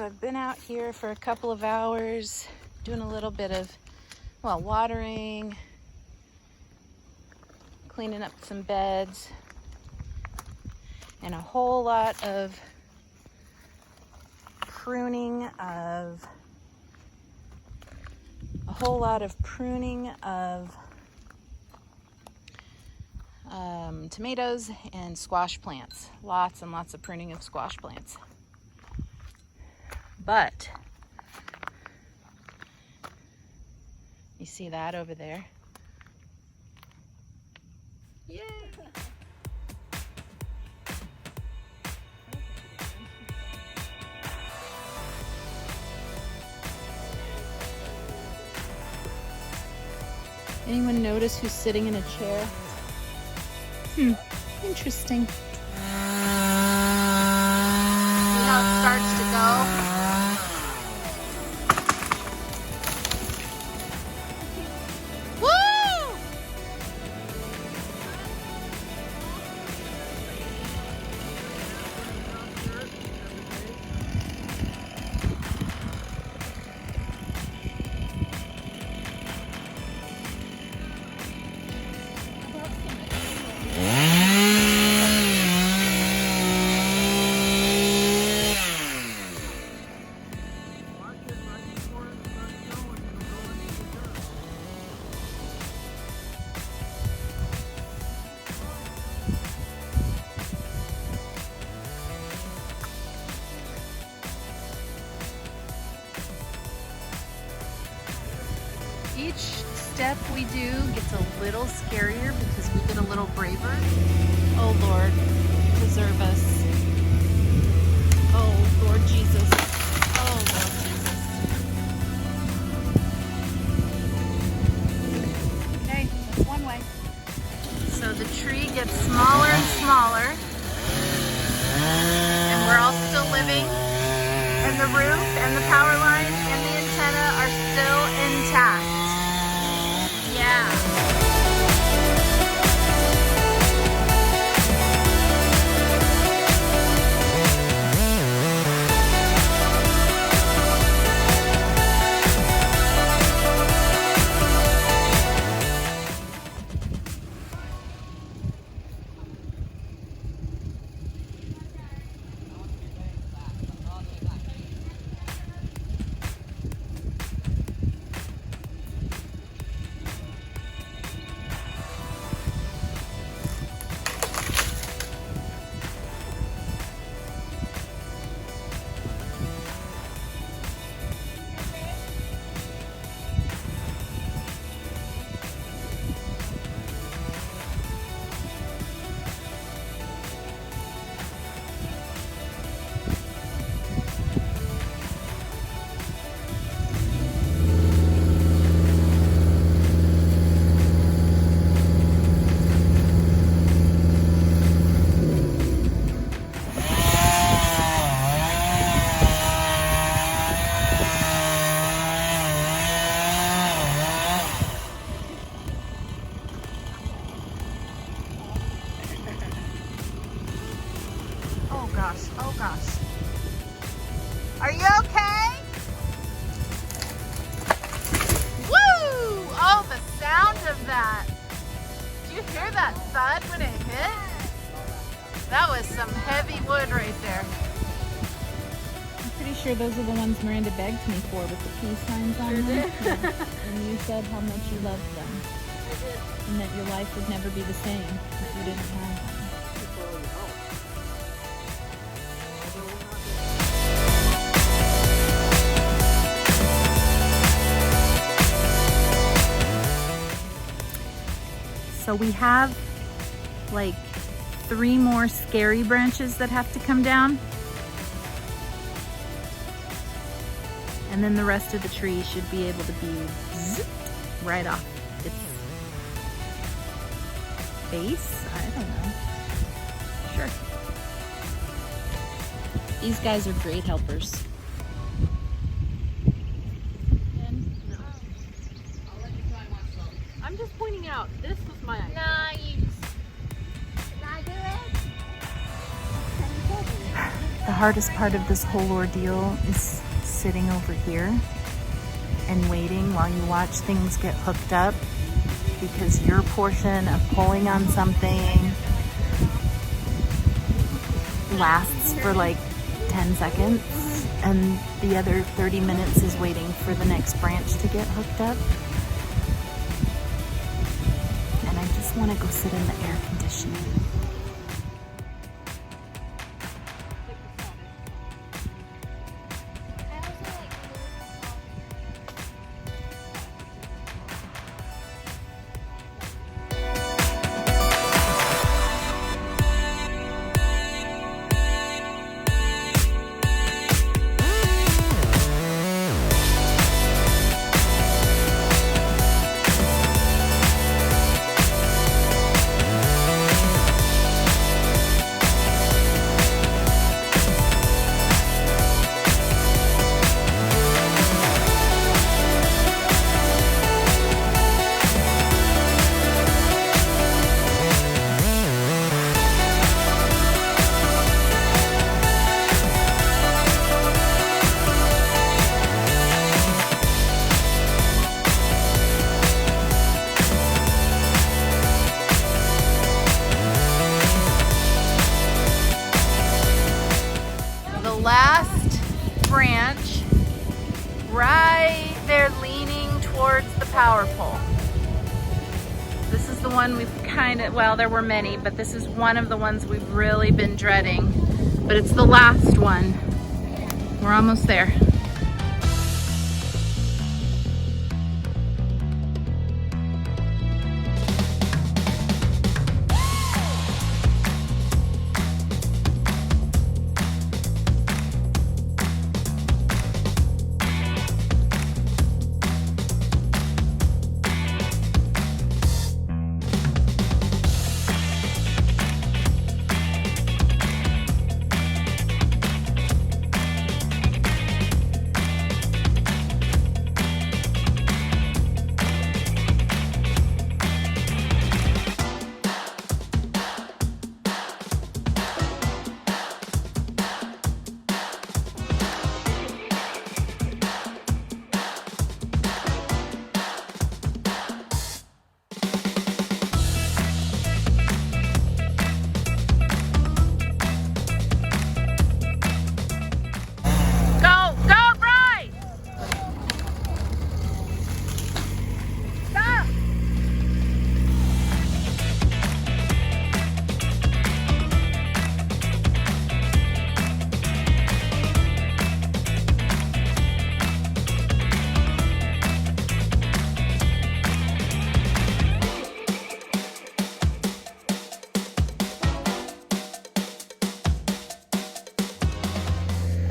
So I've been out here for a couple of hours doing a little bit of, well, watering, cleaning up some beds, and a whole lot of pruning of tomatoes and squash plants. Lots and lots of pruning of squash plants. But you see that over there? Yeah. Anyone notice who's sitting in a chair? Interesting. See how it starts to go? Each step we do gets a little scarier because we get a little braver. Oh Lord, preserve us. Oh Lord Jesus. Oh Lord Jesus. Okay, that's one way. So the tree gets smaller and smaller. And we're all still living. And the roof and the power line and the antenna are still intact. Yeah. Oh gosh. Are you okay? Woo! Oh, the sound of that. Did you hear that thud when it hit? That was some heavy wood right there. I'm pretty sure those are the ones Miranda begged me for with the peace signs on them. Yeah. And you said how much you loved them. I did. And that your life would never be the same if you didn't have them. So we have like 3 more scary branches that have to come down. And then the rest of the tree should be able to be zipped right off its base. I don't know. Sure. These guys are great helpers. I'm just pointing out, this was my idea. No, you just... Can I do it? The hardest part of this whole ordeal is sitting over here and waiting while you watch things get hooked up, because your portion of pulling on something lasts for like 10 seconds and the other 30 minutes is waiting for the next branch to get hooked up. And I just want to go sit in the air conditioning. Last branch right there leaning towards the power pole. This is the one we've well, there were many, but this is one of the ones we've really been dreading. But it's the last one. We're almost there.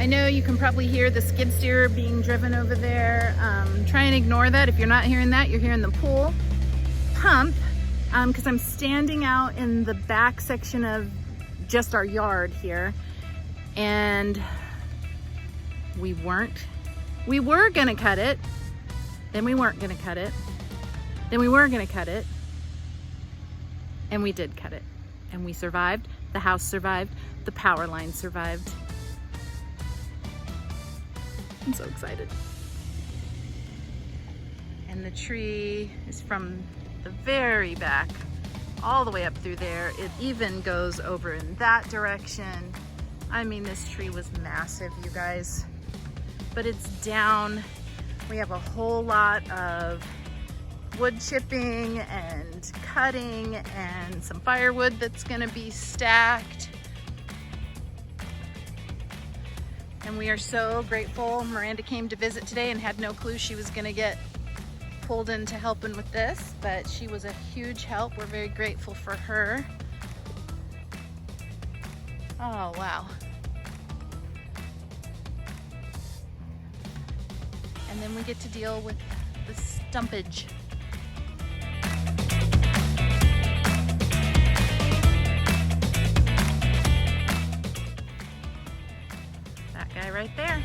I know you can probably hear the skid steer being driven over there. Try and ignore that. If you're not hearing that, you're hearing the pool pump, because I'm standing out in the back section of just our yard here, and we were gonna cut it, then we weren't gonna cut it, then we were gonna cut it, and we did cut it, and we survived. The house survived, the power line survived. I'm so excited. And the tree is from the very back all the way up through there. It even goes over in that direction. I mean, this tree was massive, you guys, but it's down. We have a whole lot of wood chipping and cutting and some firewood that's gonna be stacked. And we are so grateful. Miranda came to visit today and had no clue she was gonna get pulled into helping with this, but she was a huge help. We're very grateful for her. Oh, wow. And then we get to deal with the stumpage. That guy right there.